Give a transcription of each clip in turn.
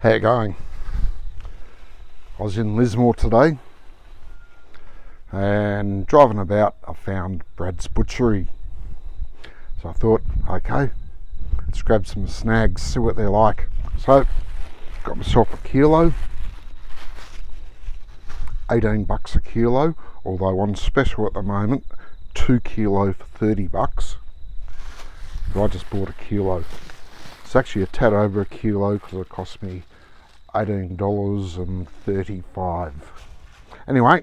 How you going? I was in Lismore today and driving about I found Brad's Butchery. So I thought, okay, let's grab some snags, see what they're like. So got myself a kilo, 18 bucks a kilo, although on special at the moment, 2 kilo for 30 bucks. So I just bought a kilo. It's actually a tad over a kilo because it cost me $18.35. Anyway,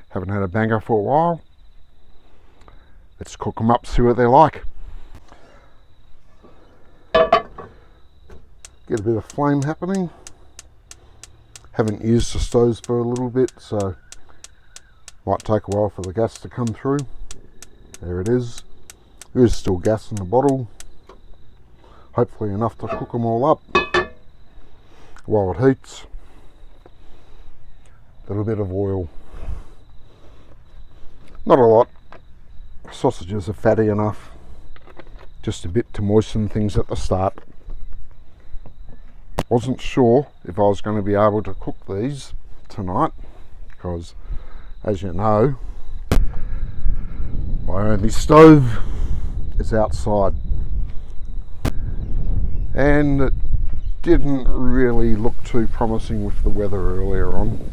haven't had a banger for a while. Let's cook them up, see what they're like. Get a bit of flame happening. Haven't used the stoves for a little bit, so might take a while for the gas to come through. There it is. There is still gas in the bottle. Hopefully enough to cook them all up while it heats. A little bit of oil. Not a lot. Sausages are fatty enough. Just a bit to moisten things at the start. Wasn't sure if I was going to be able to cook these tonight because, as you know, my only stove is outside, and it didn't really look too promising with the weather earlier on.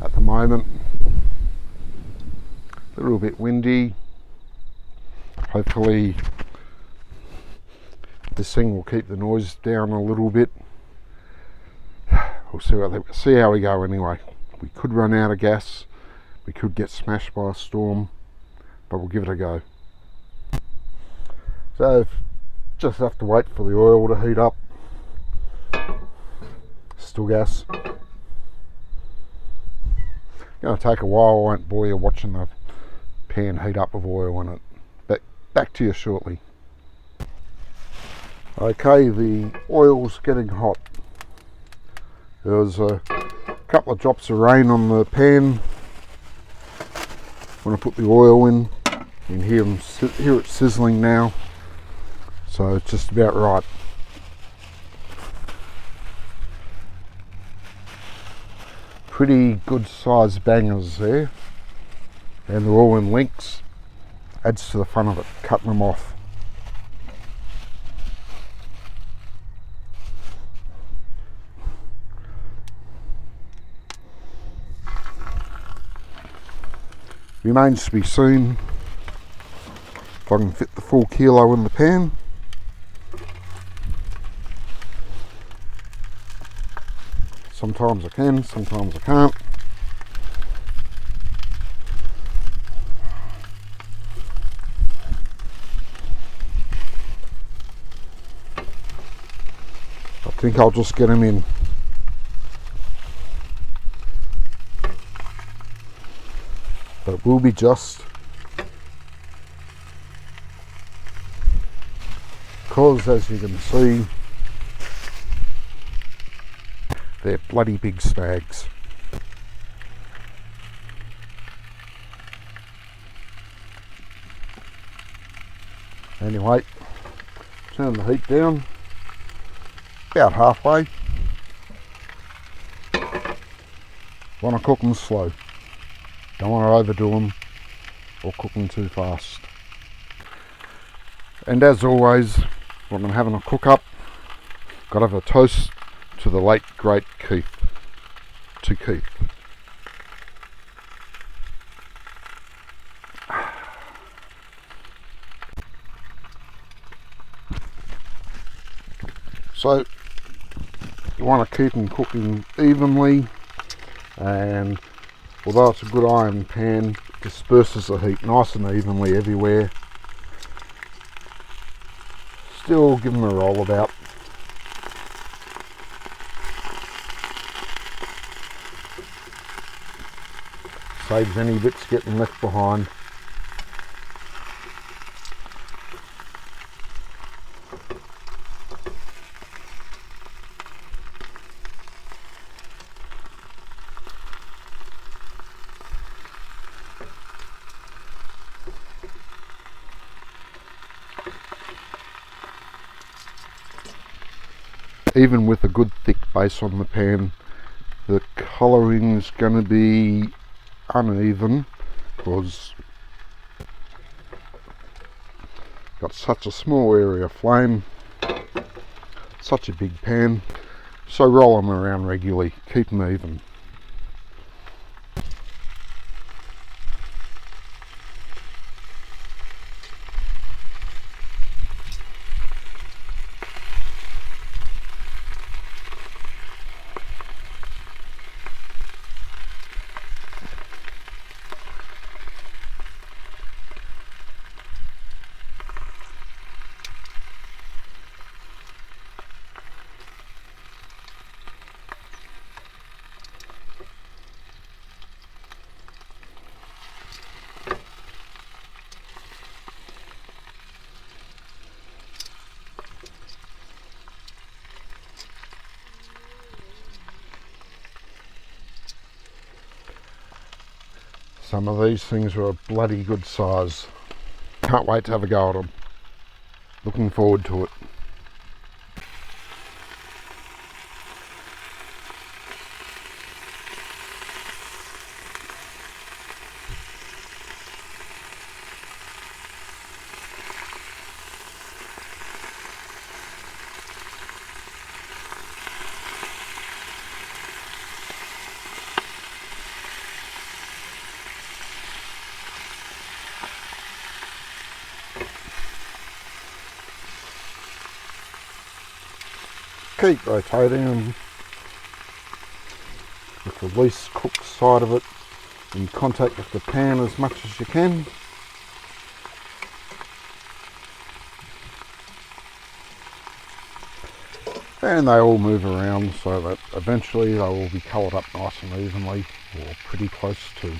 At the moment, a little bit windy. Hopefully this thing will keep the noise down a little bit. We'll see how we go anyway. We could run out of gas, we could get smashed by a storm, but we'll give it a go. So just have to wait for the oil to heat up. Still gas. Gonna take a while. I won't bore you watching the pan heat up with oil in it. But back to you shortly. Okay, the oil's getting hot. There was a couple of drops of rain on the pan when I put the oil in. You can hear it sizzling now, so it's just about right. Pretty good sized bangers there, and they're all in links. Adds to the fun of it, cutting them off. Remains to be seen if I can fit the full kilo in the pan. Sometimes I can, sometimes I can't. I think I'll just get them in. But it will be just because, as you can see, they're bloody big snags. Anyway, turn the heat down about halfway. Want to cook them slow. Don't want to overdo them or cook them too fast. And as always, when I'm having a cook up, got to have a toast to the late great Keith. To Keith. So you want to keep them cooking evenly, and although it's a good iron pan, it disperses the heat nice and evenly everywhere. Still give them a roll about. Saves any bits getting left behind. even with a good thick base on the pan, the colouring's going to be uneven because got such a small area of flame, such a big pan, so roll them around regularly, keep them even. Some of these things are a bloody good size. Can't wait to have a go at them. Looking forward to it. Keep rotating them with the least cooked side of it in contact with the pan as much as you can. And they all move around so that eventually they will be coloured up nice and evenly, or pretty close to.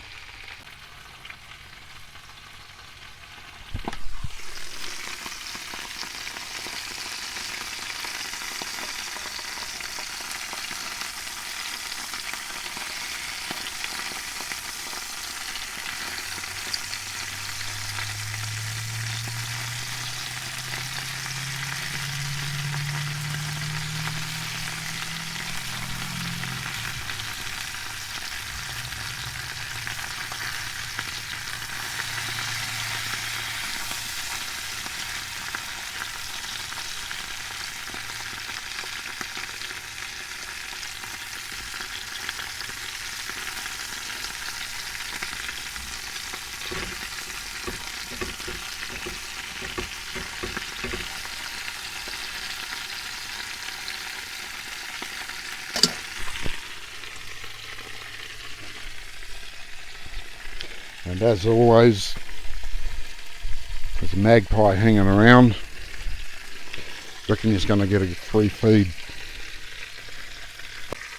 And as always, there's a magpie hanging around. Reckon he's going to get a free feed.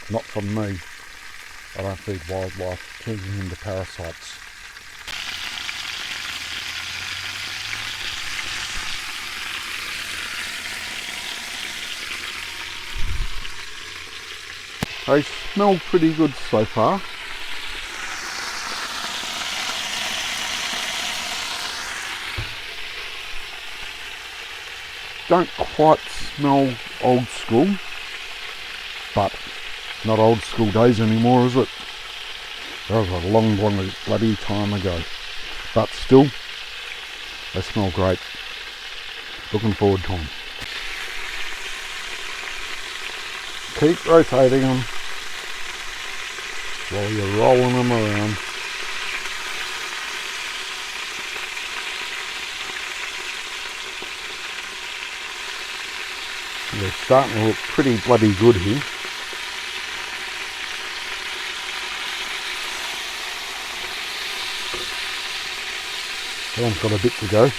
Not from me. I don't feed wildlife, turns them into parasites. They smell pretty good so far. Don't quite smell old school, but not old school days anymore, is it? That was a long bloody time ago. But still, they smell great. Looking forward to them. Keep rotating them while you're rolling them around. They're starting to look pretty bloody good here. That one's got a bit to go.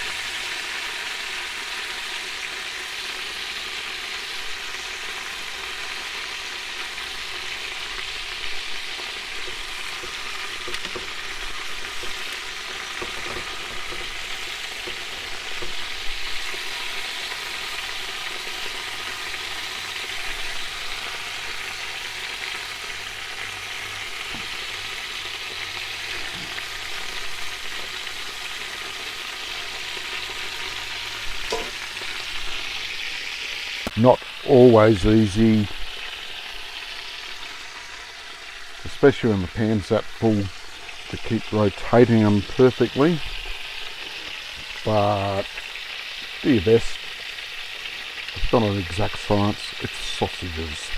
Not always easy, especially when the pan's that full, to keep rotating them perfectly, but do your best. It's not an exact science, it's sausages.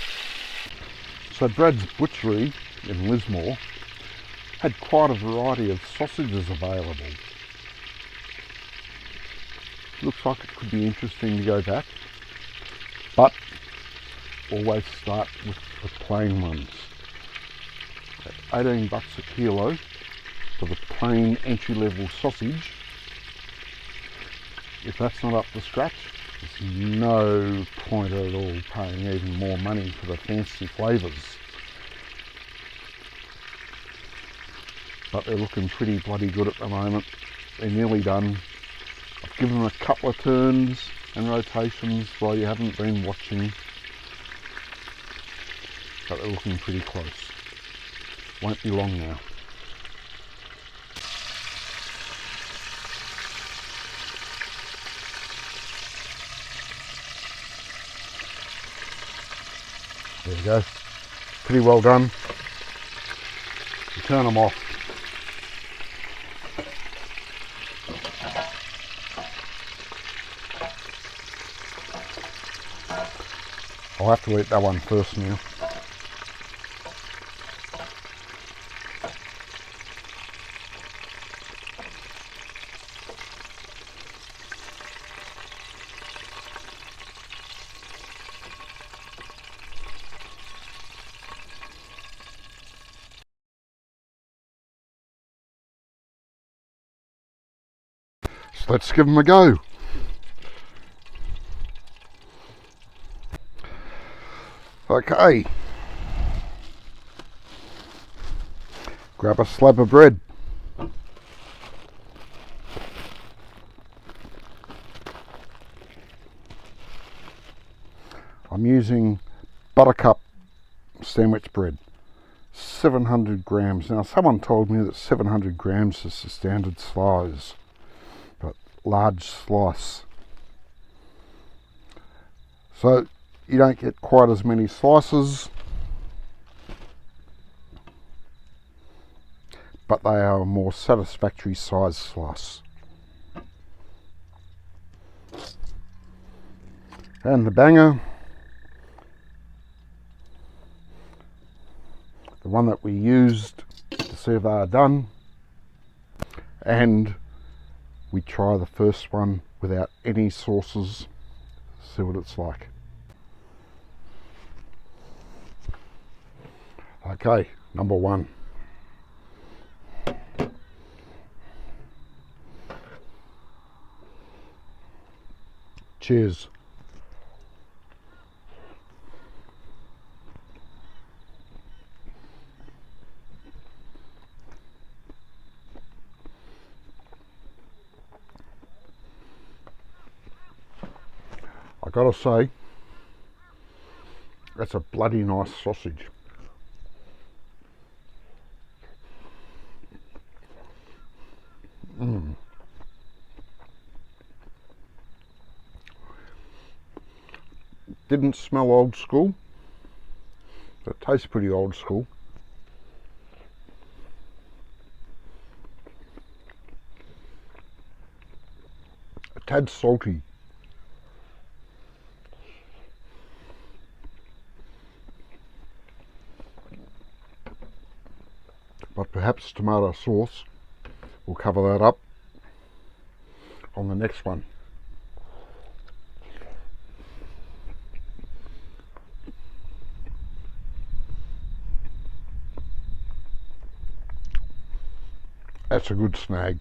So Brad's Butchery in Lismore had quite a variety of sausages available. Looks like it could be interesting to go back, but always start with the plain ones. At $18 a kilo for the plain entry-level sausage. If that's not up to scratch, there's no point at all paying even more money for the fancy flavours. But they're looking pretty bloody good at the moment. They're nearly done. I've given them a couple of turns and rotations while you haven't been watching, but they're looking pretty close. Won't be long now. There you go. Pretty well done. You turn them off. I'll have to eat that one first now. So let's give them a go. Okay. Grab a slab of bread. I'm using buttercup sandwich bread, 700 grams. Now someone told me that 700 grams is the standard size, but large slice. So you don't get quite as many slices, but they are a more satisfactory size slice. And the banger, the one that we used to see if they are done, and we try the first one without any sauces, see what it's like. Okay, number one. Cheers. I gotta say, that's a bloody nice sausage. Didn't smell old school, but it tastes pretty old school. A tad salty. But perhaps tomato sauce will cover that up on the next one. That's a good snag.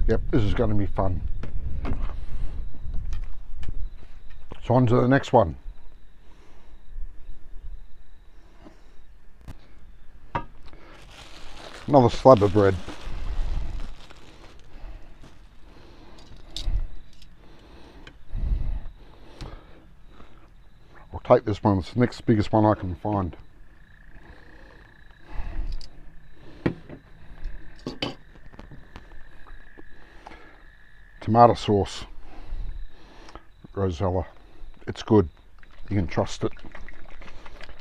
Yep, this is going to be fun. So on to the next one. Another slab of bread. I'll take this one, it's the next biggest one I can find. Tomato sauce, Rosella. It's good. You can trust it.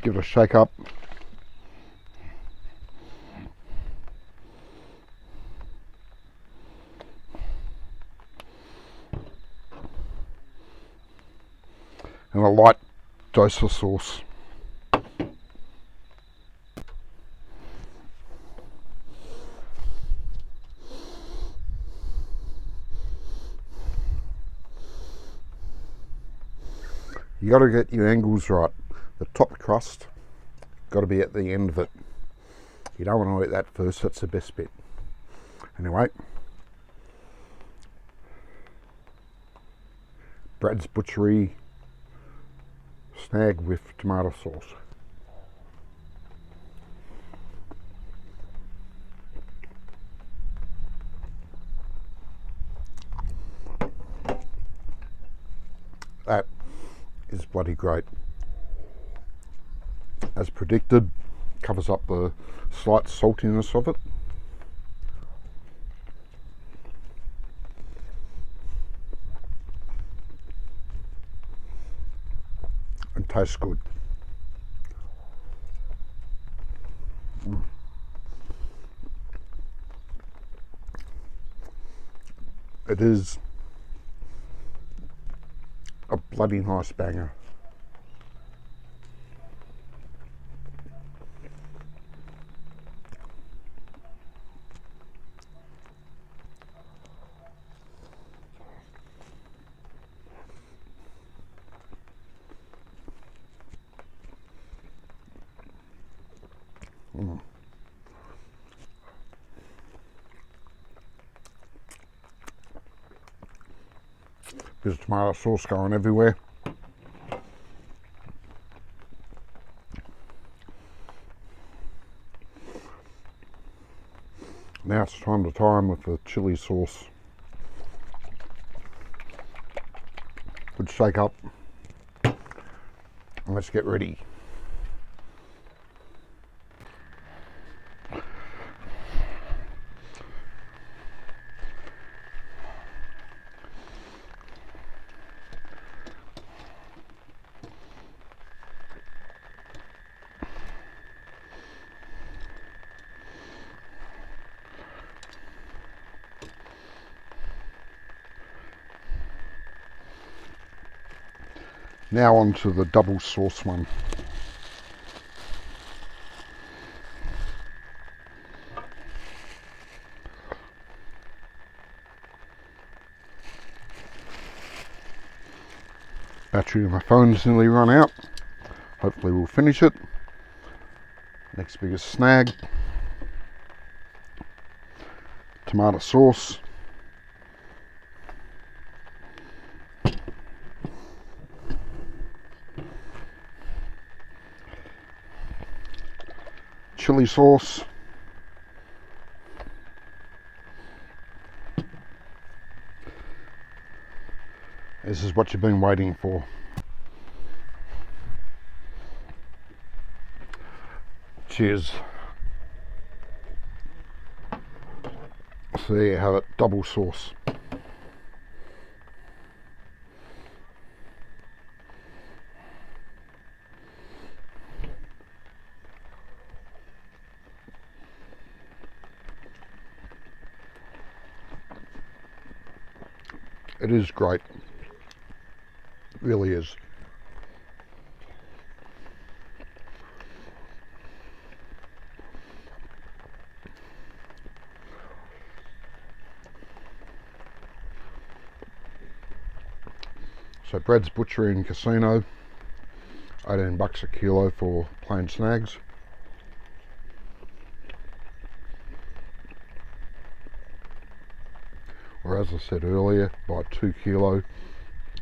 Give it a shake up. And a light dose of sauce. You got to get your angles right. The top crust got to be at the end of it. You don't want to eat that first. That's the best bit. Anyway, Brad's Butchery snag with tomato sauce. That is bloody great. As predicted, covers up the slight saltiness of it. And tastes good. It is a bloody nice banger. Bit of tomato sauce going everywhere. Now it's time to time with the chili sauce. Good shake up. And let's get ready. Now on to the double sauce one. Battery of my phone's nearly run out. Hopefully we'll finish it. Next biggest snag. Tomato sauce. Chili sauce. This is what you've been waiting for. Cheers. So there you have it, double sauce. It is great. It really is. So Brad's Butchery and Casino, 18 bucks a kilo for plain snags. Or as I said earlier, buy 2 kilo,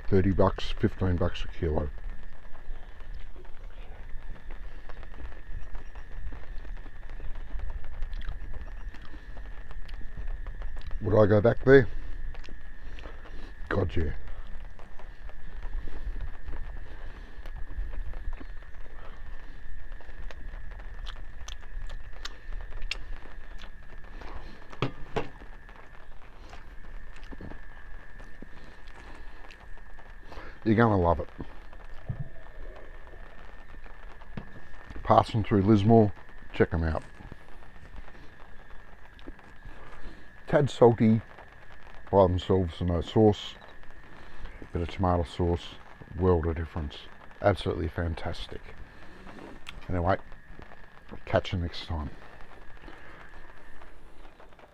30 bucks, 15 bucks a kilo. Would I go back there? God, yeah. You're gonna love it. Passing through Lismore, check them out. Tad salty by themselves, and no sauce. Bit of tomato sauce, world of difference. Absolutely fantastic. Anyway, catch you next time.